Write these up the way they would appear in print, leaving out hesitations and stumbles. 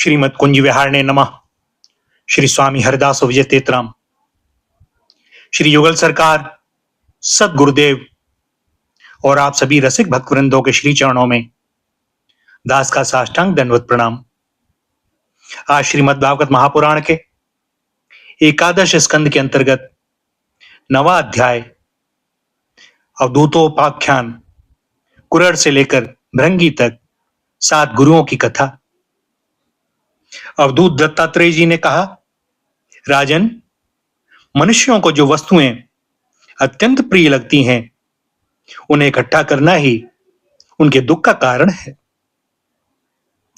श्रीमद कुंज विहारणे नमः। श्री स्वामी हरिदास विजय तेतराम, श्री युगल सरकार, सदगुरुदेव और आप सभी रसिक भक्तवृंदों के श्री चरणों में दास का साष्टांग दंडवत प्रणाम। आज श्रीमद् भागवत महापुराण के एकादश स्कंद के अंतर्गत नवा अध्याय अवधूतोपाख्यान, कुरर से लेकर भृंगी तक 7 गुरुओं की कथा। अवधूत दत्तात्रेय जी ने कहा, राजन, मनुष्यों को जो वस्तुएं अत्यंत प्रिय लगती हैं उन्हें इकट्ठा करना ही उनके दुख का कारण है।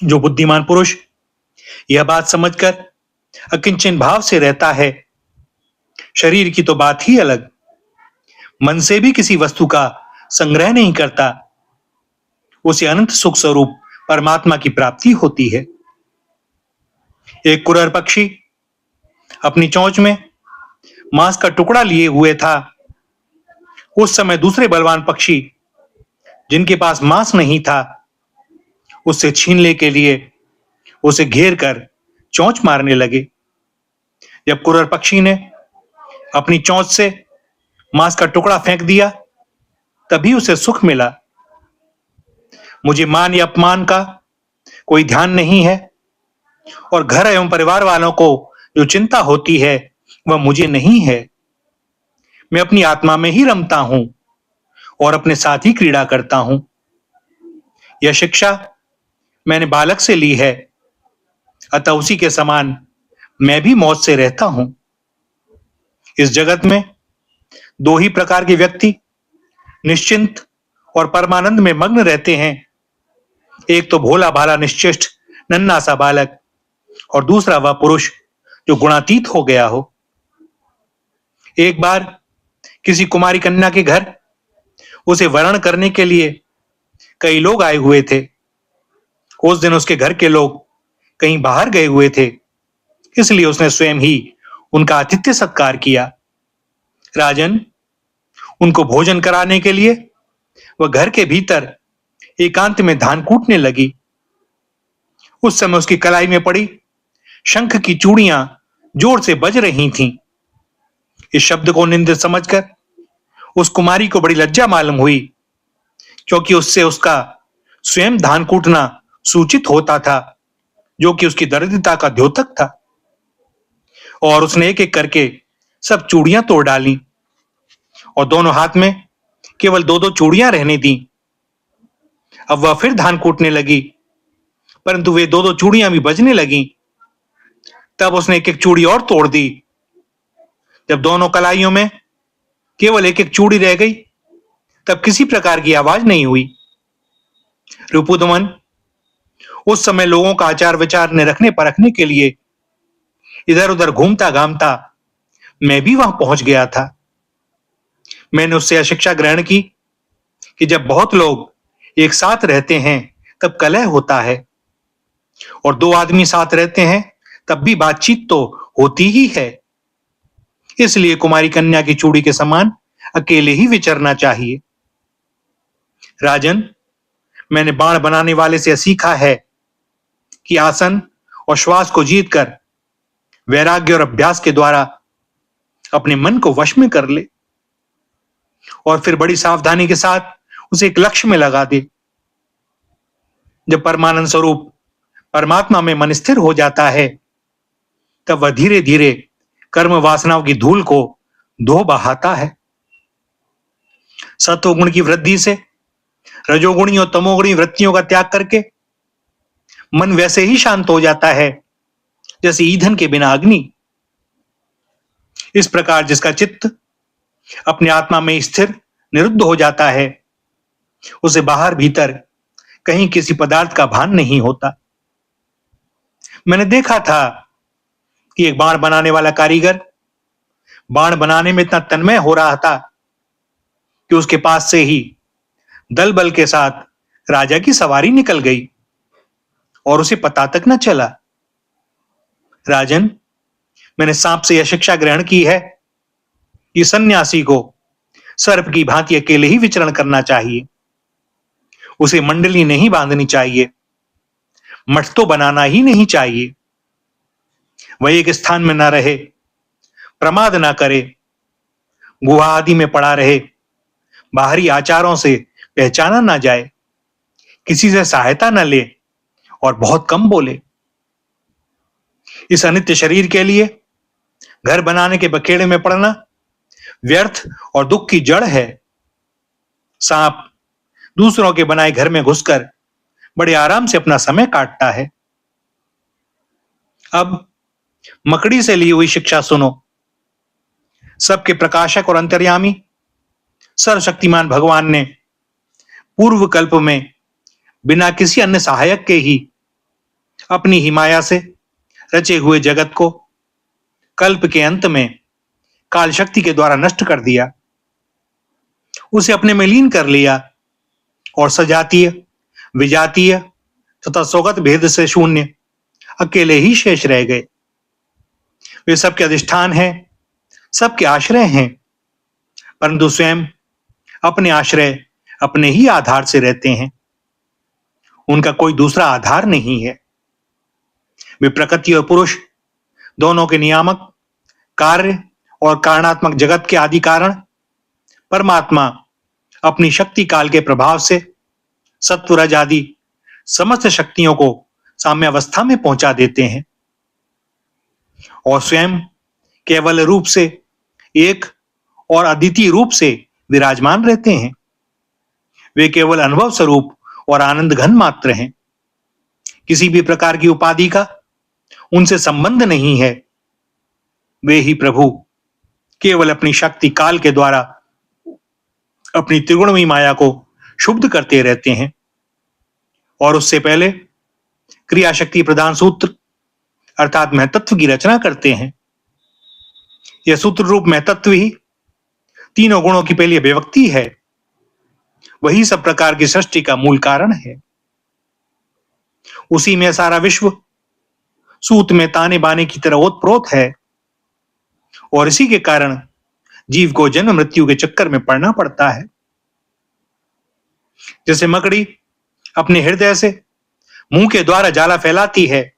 जो बुद्धिमान पुरुष यह बात समझकर अकिंचन भाव से रहता है, शरीर की तो बात ही अलग, मन से भी किसी वस्तु का संग्रह नहीं करता, उसे अनंत सुख स्वरूप परमात्मा की प्राप्ति होती है। एक कुरर पक्षी अपनी चोंच में मांस का टुकड़ा लिए हुए था। उस समय दूसरे बलवान पक्षी जिनके पास मांस नहीं था, उससे छीनने के लिए उसे घेर कर चोंच मारने लगे। जब कुरर पक्षी ने अपनी चोंच से मांस का टुकड़ा फेंक दिया, तभी उसे सुख मिला। मुझे मान या अपमान का कोई ध्यान नहीं है और घर एवं परिवार वालों को जो चिंता होती है वह मुझे नहीं है। मैं अपनी आत्मा में ही रमता हूं और अपने साथ ही क्रीड़ा करता हूं। यह शिक्षा मैंने बालक से ली है, अतः उसी के समान मैं भी मौज से रहता हूं। इस जगत में 2 ही प्रकार के व्यक्ति निश्चिंत और परमानंद में मग्न रहते हैं। एक तो भोला भाला निश्चेष्ट नन्हा सा बालक, और दूसरा वह पुरुष जो गुणातीत हो गया हो। एक बार किसी कुमारी कन्या के घर उसे वरण करने के लिए कई लोग आए हुए थे। उस दिन उसके घर के लोग कहीं बाहर गए हुए थे, इसलिए उसने स्वयं ही उनका आतिथ्य सत्कार किया। राजन, उनको भोजन कराने के लिए वह घर के भीतर एकांत में धान कूटने लगी। उस समय उसकी कलाई में पड़ी शंख की चूड़ियां जोर से बज रही थीं। इस शब्द को निंदित समझकर उस कुमारी को बड़ी लज्जा मालूम हुई, क्योंकि उससे उसका स्वयं धान कूटना सूचित होता था, जो कि उसकी दरिद्रता का द्योतक था। और उसने एक एक करके सब चूड़ियां तोड़ डाली और दोनों हाथ में केवल 2-2 चूड़ियां रहने दी। अब वह फिर धान कूटने लगी, परंतु वे 2-2 चूड़ियां भी बजने लगी। तब उसने एक एक चूड़ी और तोड़ दी। जब दोनों कलाइयों में केवल एक एक चूड़ी रह गई, तब किसी प्रकार की आवाज नहीं हुई। रिपुदमन उस समय लोगों का आचार विचार ने रखने परखने के लिए इधर उधर घूमता घामता मैं भी वहां पहुंच गया था। मैंने उससे यह शिक्षा ग्रहण की कि जब बहुत लोग एक साथ रहते हैं तब कलह होता है, और 2 आदमी साथ रहते हैं तब भी बातचीत तो होती ही है। इसलिए कुमारी कन्या की चूड़ी के समान अकेले ही विचरना चाहिए। राजन, मैंने बाण बनाने वाले से सीखा है कि आसन और श्वास को जीतकर वैराग्य और अभ्यास के द्वारा अपने मन को वश में कर ले और फिर बड़ी सावधानी के साथ उसे एक लक्ष्य में लगा दे। जब परमानंद स्वरूप परमात्मा में मन स्थिर हो जाता है, तब वह धीरे धीरे कर्म वासनाओं की धूल को धो बहाता है। सत्वगुण की वृद्धि से रजोगुणी और तमोगुणी वृत्तियों का त्याग करके मन वैसे ही शांत हो जाता है जैसे ईंधन के बिना अग्नि। इस प्रकार जिसका चित्त अपने आत्मा में स्थिर निरुद्ध हो जाता है, उसे बाहर भीतर कहीं किसी पदार्थ का भान नहीं होता। मैंने देखा था कि एक बाण बनाने वाला कारीगर बाण बनाने में इतना तन्मय हो रहा था कि उसके पास से ही दल बल के साथ राजा की सवारी निकल गई और उसे पता तक न चला। राजन, मैंने सांप से यह शिक्षा ग्रहण की है कि सन्यासी को सर्प की भांति अकेले ही विचरण करना चाहिए। उसे मंडली नहीं बांधनी चाहिए। मठ तो बनाना ही नहीं चाहिए। वह एक स्थान में न रहे, प्रमाद न करे, गुहा आदि में पड़ा रहे, बाहरी आचारों से पहचाना ना जाए, किसी से सहायता न ले और बहुत कम बोले। इस अनित्य शरीर के लिए घर बनाने के बखेड़े में पड़ना व्यर्थ और दुख की जड़ है। सांप दूसरों के बनाए घर में घुसकर बड़े आराम से अपना समय काटता है। अब मकड़ी से ली हुई शिक्षा सुनो। सबके प्रकाशक और अंतर्यामी सर्वशक्तिमान भगवान ने पूर्व कल्प में बिना किसी अन्य सहायक के ही अपनी ही माया से रचे हुए जगत को कल्प के अंत में काल शक्ति के द्वारा नष्ट कर दिया, उसे अपने में लीन कर लिया और सजातीय, विजातीय तथा स्वगत भेद से शून्य अकेले ही शेष रह गए। वे सबके अधिष्ठान हैं, सबके आश्रय हैं, परंतु स्वयं अपने आश्रय अपने ही आधार से रहते हैं। उनका कोई दूसरा आधार नहीं है। वे प्रकृति और पुरुष दोनों के नियामक, कार्य और कारणात्मक जगत के आदि कारण परमात्मा अपनी शक्ति काल के प्रभाव से सत्व रज आदि समस्त शक्तियों को साम्यावस्था में पहुंचा देते हैं और स्वयं केवल रूप से एक और अद्वितीय रूप से विराजमान रहते हैं। वे केवल अनुभव स्वरूप और आनंद घन मात्र हैं। किसी भी प्रकार की उपाधि का उनसे संबंध नहीं है। वे ही प्रभु केवल अपनी शक्ति काल के द्वारा अपनी त्रिगुणमयी माया को शुद्ध करते रहते हैं और उससे पहले क्रिया शक्ति प्रधान सूत्र अर्थात महतत्व की रचना करते हैं। यह सूत्र रूप महतत्व ही तीनों गुणों की पहली अभिव्यक्ति है। वही सब प्रकार की सृष्टि का मूल कारण है। उसी में सारा विश्व सूत में ताने बाने की तरह ओतप्रोत है और इसी के कारण जीव को जन्म मृत्यु के चक्कर में पड़ना पड़ता है। जैसे मकड़ी अपने हृदय से मुंह के द्वारा जाला फैलाती है,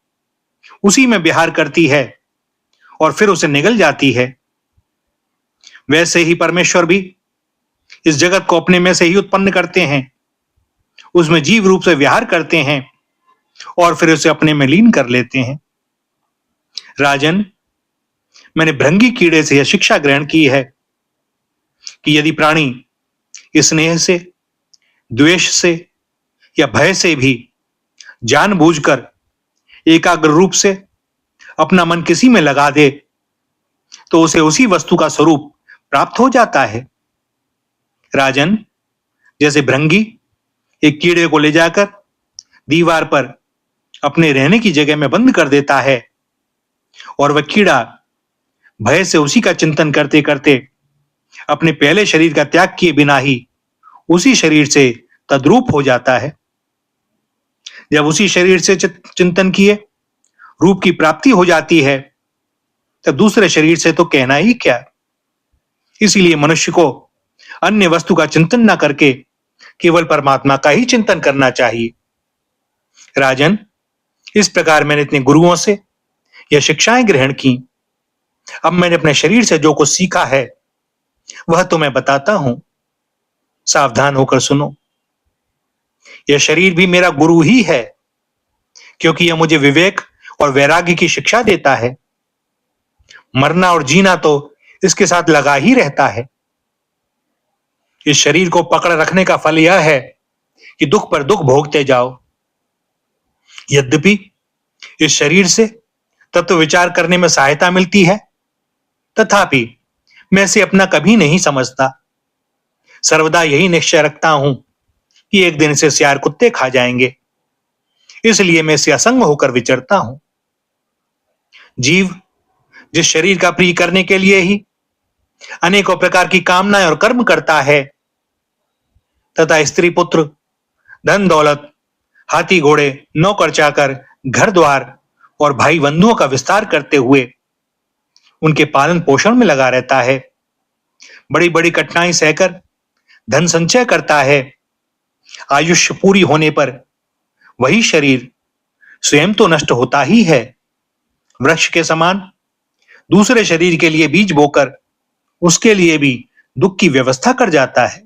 उसी में विहार करती है और फिर उसे निगल जाती है, वैसे ही परमेश्वर भी इस जगत को अपने में से ही उत्पन्न करते हैं, उसमें जीव रूप से विहार करते हैं और फिर उसे अपने में लीन कर लेते हैं। राजन, मैंने भृंगी कीड़े से यह शिक्षा ग्रहण की है कि यदि प्राणी स्नेह से, द्वेष से या भय से भी जानबूझकर एकाग्र रूप से अपना मन किसी में लगा दे तो उसे उसी वस्तु का स्वरूप प्राप्त हो जाता है। राजन, जैसे भृंगी एक कीड़े को ले जाकर दीवार पर अपने रहने की जगह में बंद कर देता है और वह कीड़ा भय से उसी का चिंतन करते करते अपने पहले शरीर का त्याग किए बिना ही उसी शरीर से तद्रूप हो जाता है। जब उसी शरीर से चिंतन किए रूप की प्राप्ति हो जाती है तब दूसरे शरीर से तो कहना ही क्या। इसीलिए मनुष्य को अन्य वस्तु का चिंतन न करके केवल परमात्मा का ही चिंतन करना चाहिए। राजन, इस प्रकार मैंने इतने गुरुओं से यह शिक्षाएं ग्रहण की। अब मैंने अपने शरीर से जो कुछ सीखा है वह तो मैं बताता हूं, सावधान होकर सुनो। यह शरीर भी मेरा गुरु ही है, क्योंकि यह मुझे विवेक और वैराग्य की शिक्षा देता है। मरना और जीना तो इसके साथ लगा ही रहता है। इस शरीर को पकड़ रखने का फल यह है कि दुख पर दुख भोगते जाओ। यद्यपि इस शरीर से तत्व विचार करने में सहायता मिलती है, तथापि मैं इसे अपना कभी नहीं समझता। सर्वदा यही निश्चय रखता हूं कि एक दिन इसे सियार कुत्ते खा जाएंगे, इसलिए मैं इससे असंग होकर विचरता हूं। जीव जिस शरीर का प्रिय करने के लिए ही अनेकों प्रकार की कामनाएं और कर्म करता है तथा स्त्री पुत्र, धन दौलत, हाथी घोड़े, नौकर चाकर, घर द्वार और भाई बंधुओं का विस्तार करते हुए उनके पालन पोषण में लगा रहता है, बड़ी बड़ी कठिनाई सहकर धन संचय करता है। आयुष्य पूरी होने पर वही शरीर स्वयं तो नष्ट होता ही है, वृक्ष के समान दूसरे शरीर के लिए बीज बोकर उसके लिए भी दुख की व्यवस्था कर जाता है।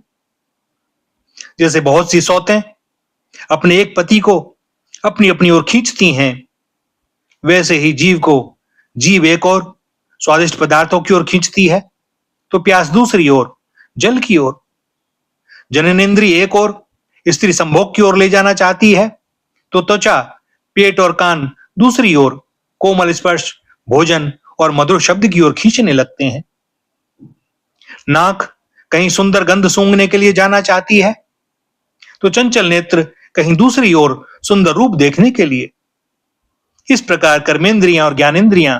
जैसे बहुत सी सौतें अपने एक पति को अपनी अपनी ओर खींचती हैं, वैसे ही जीव एक और स्वादिष्ट पदार्थों की ओर खींचती है तो प्यास दूसरी ओर जल की ओर। जननेंद्रिय एक और स्त्री संभोग की ओर ले जाना चाहती है तो त्वचा, पेट और कान दूसरी ओर कोमल स्पर्श, भोजन और मधुर शब्द की ओर खींचने लगते हैं। नाक कहीं सुंदर गंध सूंघने के लिए जाना चाहती है तो चंचल नेत्र कहीं दूसरी ओर सुंदर रूप देखने के लिए। इस प्रकार कर्मेंद्रियां और ज्ञानेंद्रियां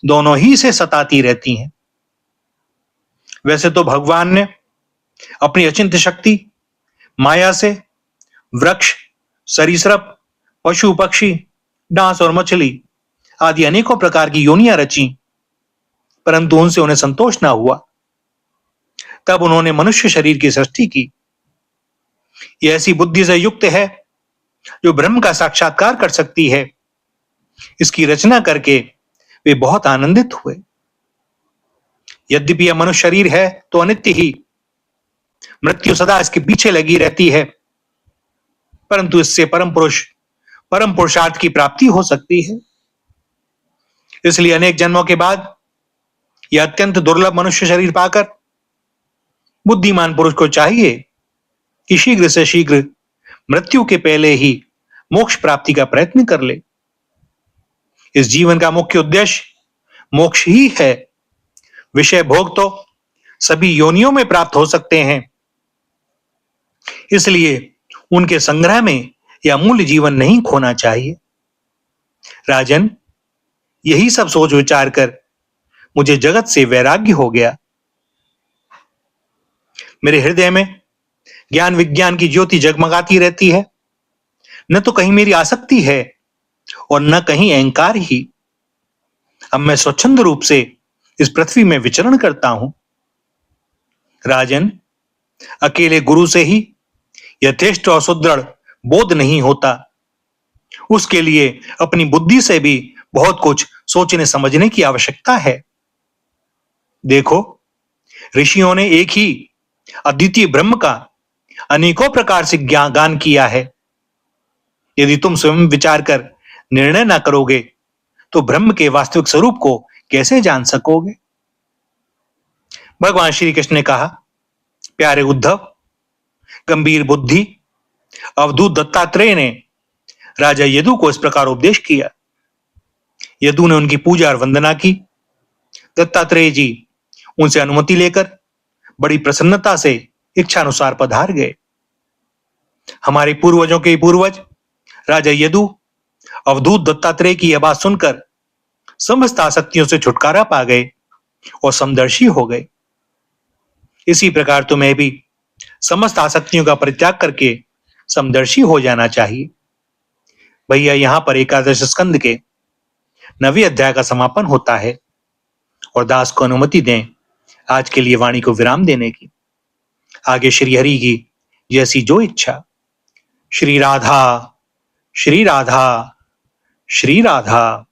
दोनों ही से सताती रहती हैं। वैसे तो भगवान ने अपनी अचिंत्य शक्ति माया से वृक्ष, सरीसृप, पशु पक्षी, डांस और मछली आदि अनेकों प्रकार की योनियां रची, परंतु उनसे उन्हें संतोष ना हुआ। तब उन्होंने मनुष्य शरीर की सृष्टि की। यह ऐसी बुद्धि से युक्त है जो ब्रह्म का साक्षात्कार कर सकती है। इसकी रचना करके वे बहुत आनंदित हुए। यद्यपि यह मनुष्य शरीर है तो अनित्य ही, मृत्यु सदा इसके पीछे लगी रहती है, परंतु इससे परम पुरुषार्थ की प्राप्ति हो सकती है। इसलिए अनेक जन्मों के बाद यह अत्यंत दुर्लभ मनुष्य शरीर पाकर बुद्धिमान पुरुष को चाहिए कि शीघ्र से शीघ्र मृत्यु के पहले ही मोक्ष प्राप्ति का प्रयत्न कर ले। इस जीवन का मुख्य उद्देश्य मोक्ष ही है। विषय भोग तो सभी योनियों में प्राप्त हो सकते हैं, इसलिए उनके संग्रह में यह अमूल्य जीवन नहीं खोना चाहिए। राजन, यही सब सोच विचार कर मुझे जगत से वैराग्य हो गया। मेरे हृदय में ज्ञान विज्ञान की ज्योति जगमगाती रहती है। न तो कहीं मेरी आसक्ति है और न कहीं अहंकार ही। अब मैं स्वच्छंद रूप से इस पृथ्वी में विचरण करता हूं। राजन, अकेले गुरु से ही यथेष्ट और सुदृढ़ बोध नहीं होता। उसके लिए अपनी बुद्धि से भी बहुत कुछ सोचने समझने की आवश्यकता है। देखो, ऋषियों ने एक ही अद्वितीय ब्रह्म का अनेकों प्रकार से गान किया है। यदि तुम स्वयं विचार कर निर्णय ना करोगे तो ब्रह्म के वास्तविक स्वरूप को कैसे जान सकोगे? भगवान श्री कृष्ण ने कहा, प्यारे उद्धव, गंभीर बुद्धि अवधूत दत्तात्रेय ने राजा यदु को इस प्रकार उपदेश किया। यदु ने उनकी पूजा और वंदना की। दत्तात्रेय जी उनसे अनुमति लेकर बड़ी प्रसन्नता से इच्छानुसार पधार गए। हमारे पूर्वजों के पूर्वज राजा यदु अवधूत दत्तात्रेय की यह बात सुनकर समस्त आसक्तियों से छुटकारा पा गए और समदर्शी हो गए। इसी प्रकार तुम्हें भी समस्त आसक्तियों का परित्याग करके समदर्शी हो जाना चाहिए। भैया, यहां पर एकादश स्कंद के 9वें अध्याय का समापन होता है और दास को अनुमति दें आज के लिए वाणी को विराम देने की। आगे श्री हरि की जैसी जो इच्छा। श्री राधा, श्री राधा, श्री राधा।